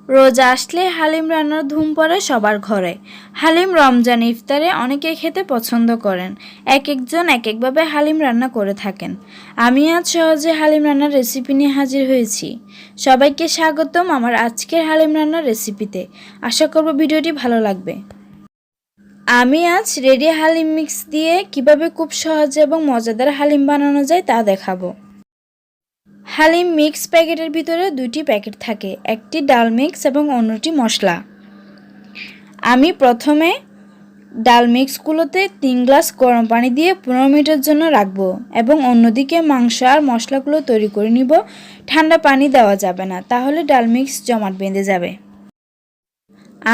রোজা আসলে হালিম রান্নার ধুম পড়ে সবার ঘরে। হালিম রমজান ইফতারে অনেকে খেতে পছন্দ করেন। এক একজন এক একভাবে হালিম রান্না করে থাকেন। আমি আজ সহজে হালিম রান্নার রেসিপি নিয়ে হাজির হয়েছি। সবাইকে স্বাগতম আমার আজকের হালিম রান্নার রেসিপিতে। আশা করব ভিডিওটি ভালো লাগবে। আমি আজ রেডি হালিম মিক্স দিয়ে কিভাবে খুব সহজে এবং মজাদার হালিম বানানো যায় তা দেখাবো। হালিম মিক্স প্যাকেটের ভিতরে দুটি প্যাকেট থাকে, একটি ডাল মিক্স এবং অন্যটি মশলা। আমি প্রথমে ডাল মিক্সগুলোতে 3 গ্লাস গরম পানি দিয়ে 15 মিনিটের জন্য রাখবো এবং অন্যদিকে মাংস আর মশলাগুলো তৈরি করে নিব। ঠান্ডা পানি দেওয়া যাবে না, তাহলে ডাল মিক্স জমাট বেঁধে যাবে।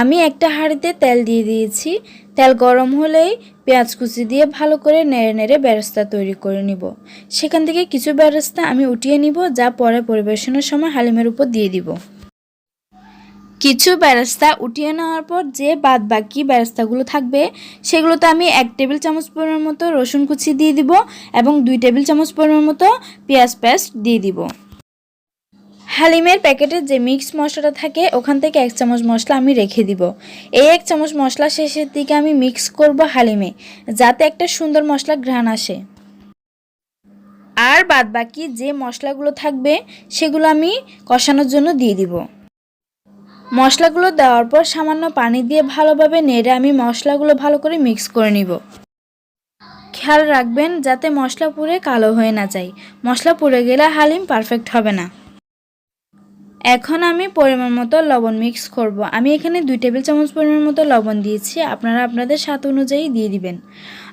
আমি একটা হাঁড়িতে তেল দিয়ে দিয়েছি। তেল গরম হলেই পেঁয়াজ কুচি দিয়ে ভালো করে নেড়ে নেড়ে বেরেস্তা তৈরি করে নিব। সেখান থেকে কিছু বেরেস্তা আমি উঠিয়ে নিব, যা পরে পরিবেশনের সময় হালিমের উপর দিয়ে দিব। কিছু বেরেস্তা উঠিয়ে নেওয়ার পর যে বাদ বাকি বেরেস্তাগুলো থাকবে সেগুলোতে আমি 1 টেবিল চামচ পরিমাণ মতো রসুন কুচি দিয়ে দিব এবং 2 টেবিল চামচ পরিমাণ মতো পেঁয়াজ পেস্ট দিয়ে দিব। হালিমের প্যাকেটে যে মিক্স মশলাটা থাকে ওখান থেকে 1 চামচ মশলা আমি রেখে দিব। এই 1 চামচ মশলা শেষের দিকে আমি মিক্স করব হালিমে, যাতে একটা সুন্দর মশলা ঘ্রাণ আসে। আর বাদ বাকি যে মশলাগুলো থাকবে সেগুলো আমি কষানোর জন্য দিয়ে দিব। মশলাগুলো দেওয়ার পর সামান্য পানি দিয়ে ভালোভাবে নেড়ে আমি মশলাগুলো ভালো করে মিক্স করে নিব। খেয়াল রাখবেন যাতে মশলা পুড়ে কালো হয়ে না যায়। মশলা পুড়ে গেলে হালিম পারফেক্ট হবে না। এখন আমি পরিমাণ মতো লবণ মিক্স করব। আমি এখানে 2 টেবিল চামচ পরিমাণ মতো লবণ দিয়েছি, আপনারা আপনাদের স্বাদ অনুযায়ী দিয়ে দিবেন।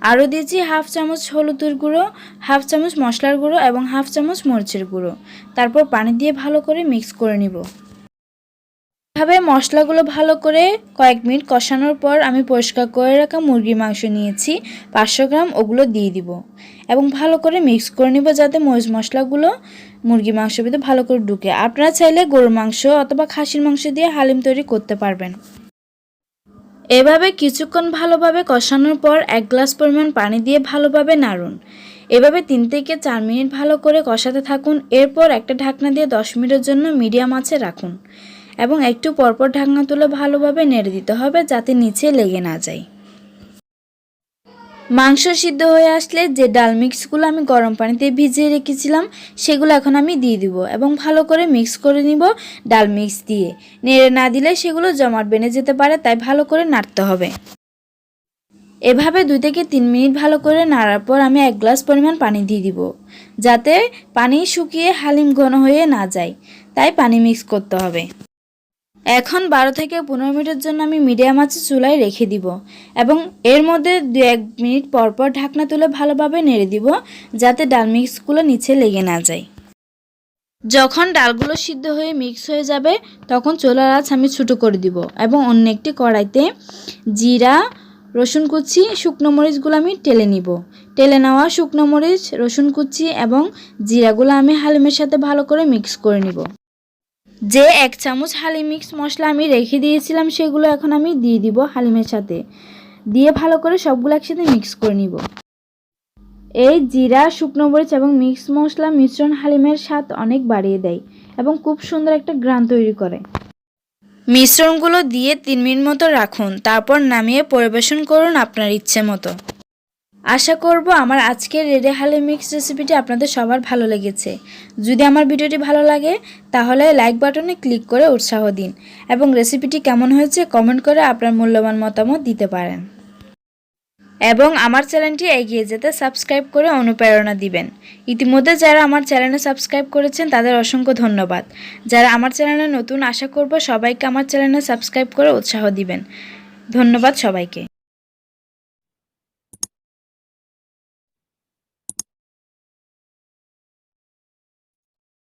আরও দিয়েছি 1/2 চামচ হলুদের গুঁড়ো, 1/2 চামচ মশলার গুঁড়ো এবং 1/2 চামচ মরিচের গুঁড়ো। তারপর পানি দিয়ে ভালো করে মিক্স করে নিব। এভাবে মশলাগুলো ভালো করে কয়েক মিনিট কষানোর পর আমি পরিষ্কার করে রাখা মুরগির মাংস নিয়েছি 500 গ্রাম, ওগুলো দিয়ে দিব এবং ভালো করে মিক্স করে নিব, যাতে মরিচ মশলাগুলো মুরগির মাংসের ভিতরে ভালো করে ঢুকে। আপনারা চাইলে গরুর মাংস অথবা খাসির মাংস দিয়ে হালিম তৈরি করতে পারবেন। এভাবে কিছুক্ষণ ভালোভাবে কষানোর পর 1 গ্লাস পরিমাণ পানি দিয়ে ভালোভাবে নাড়ুন। এভাবে 3 থেকে 4 মিনিট ভালো করে কষাতে থাকুন। এরপর একটা ঢাকনা দিয়ে 10 মিনিটের জন্য মিডিয়াম আঁচে রাখুন এবং একটু পরপর ঢাকনা তুলে ভালোভাবে নেড়ে দিতে হবে, যাতে নিচে লেগে না যায়। মাংস সিদ্ধ হয়ে আসলে যে ডাল মিক্সগুলো আমি গরম পানিতে ভিজিয়ে রেখেছিলাম সেগুলো এখন আমি দিয়ে দিব এবং ভালো করে মিক্স করে নিব। ডাল মিক্স দিয়ে নেড়ে না দিলে সেগুলো জমাট বেঁধে যেতে পারে, তাই ভালো করে নাড়তে হবে। এভাবে 2 থেকে 3 মিনিট ভালো করে নাড়ার পর আমি 1 গ্লাস পরিমাণ পানি দিয়ে দিব, যাতে পানি শুকিয়ে হালিম ঘন হয়ে না যায়, তাই পানি মিক্স করতে হবে। এখন 12 থেকে 15 মিনিটের জন্য আমি মিডিয়াম আঁচে চুলায় রেখে দিব এবং এর মধ্যে 2-1 মিনিট পরপর ঢাকনা তুলে ভালোভাবে নেড়ে দিব, যাতে ডাল মিক্সগুলো নিচে লেগে না যায়। যখন ডালগুলো সিদ্ধ হয়ে মিক্স হয়ে যাবে তখন চুলার আঁচ আমি ছোটো করে দিব এবং অন্য একটি কড়াইতে জিরা, রসুন কুচি, শুকনো মরিচগুলো আমি টেলে নিব। টেলে নেওয়া শুকনো মরিচ, রসুন কুচি এবং জিরাগুলো আমি হালিমের সাথে ভালো করে মিক্স করে নিব। যে 1 চামচ হালিম মিক্স মশলা আমি রেখে দিয়েছিলাম সেগুলো এখন আমি দিয়ে দিব হালিমের সাথে, দিয়ে ভালো করে সবগুলো একসাথে মিক্স করে নিব। এই জিরা, শুকনো মরিচ এবং মিক্স মশলা মিশ্রণ হালিমের স্বাদ অনেক বাড়িয়ে দেয় এবং খুব সুন্দর একটা ঘ্রাণ তৈরি করে। মিশ্রণগুলো দিয়ে 3 মিনিট মতো রাখুন, তারপর নামিয়ে পরিবেশন করুন আপনার ইচ্ছে মতো। আশা করব আমার আজকের রেডি হালিম মিক্স রেসিপিটি আপনাদের সবার ভালো লেগেছে। যদি আমার ভিডিওটি ভালো লাগে তাহলে লাইক বাটনে ক্লিক করে উৎসাহ দিন এবং রেসিপিটি কেমন হয়েছে কমেন্ট করে আপনার মূল্যবান মতামত দিতে পারেন এবং আমার চ্যানেলটি এগিয়ে যেতে সাবস্ক্রাইব করে অনুপ্রেরণা দিবেন। ইতিমধ্যে যারা আমার চ্যানেলে সাবস্ক্রাইব করেছেন তাদের অসংখ্য ধন্যবাদ। যারা আমার চ্যানেলে নতুন, আশা করব সবাইকে আমার চ্যানেলে সাবস্ক্রাইব করে উৎসাহ দিবেন। ধন্যবাদ সবাইকে।